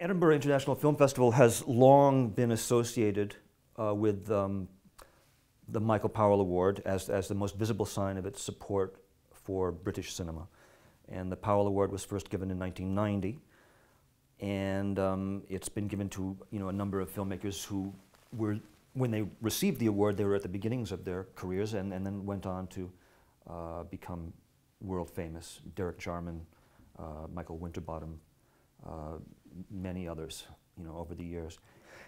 Edinburgh International Film Festival has long been associated with the Michael Powell Award as the most visible sign of its support for British cinema. And the Powell Award was first given in 1990, and it's been given to a number of filmmakers who were, when they received the award, they were at the beginnings of their careers and then went on to become world famous. Derek Jarman, Michael Winterbottom, many others, over the years.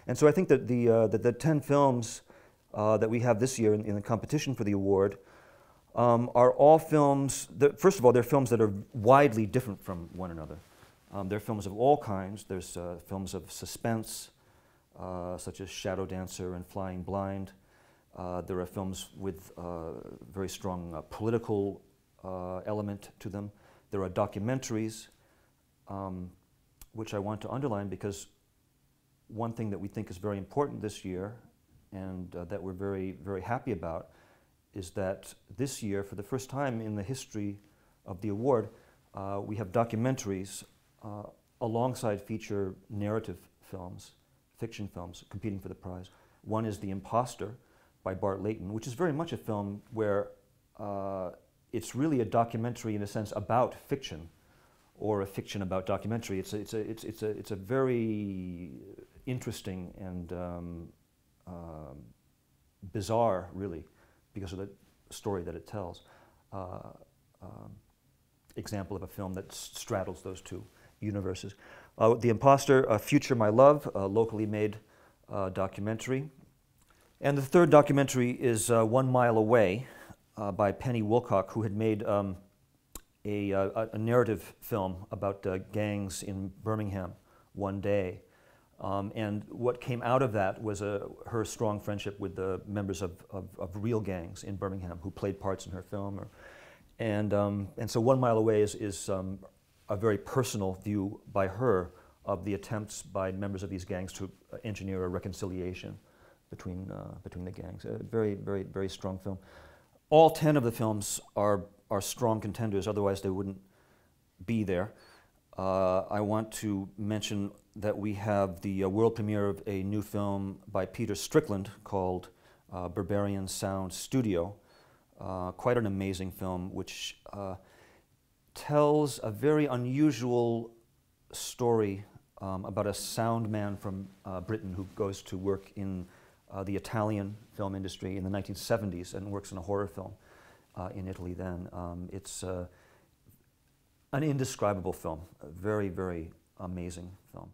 And so I think that the 10 films that we have this year in the competition for the award are all films that, first of all, they're films that are widely different from one another. They're films of all kinds. There's films of suspense, such as Shadow Dancer and Flying Blind. There are films with very strong political element to them. There are documentaries, which I want to underline because one thing that we think is very important this year and that we're very, very happy about is that this year, for the first time in the history of the award, we have documentaries alongside feature narrative films, fiction films, competing for the prize. One is The Imposter by Bart Layton, which is very much a film where it's really a documentary in a sense about fiction, or a fiction about documentary. It's a very interesting and bizarre, really, because of the story that it tells. Example of a film that straddles those two universes. The Imposter, Future My Love, a locally made documentary. And the third documentary is 1 Mile Away by Penny Wilcock, who had made a narrative film about gangs in Birmingham one day. And what came out of that was her strong friendship with the members of real gangs in Birmingham who played parts in her film. And so 1 Mile Away is a very personal view by her of the attempts by members of these gangs to engineer a reconciliation between the gangs. A very, very, very strong film. All 10 of the films are strong contenders, otherwise they wouldn't be there. I want to mention that we have the world premiere of a new film by Peter Strickland called Berberian Sound Studio. Quite an amazing film which tells a very unusual story about a sound man from Britain who goes to work in the Italian film industry in the 1970s and works in a horror film in Italy then. It's an indescribable film, a very, very amazing film.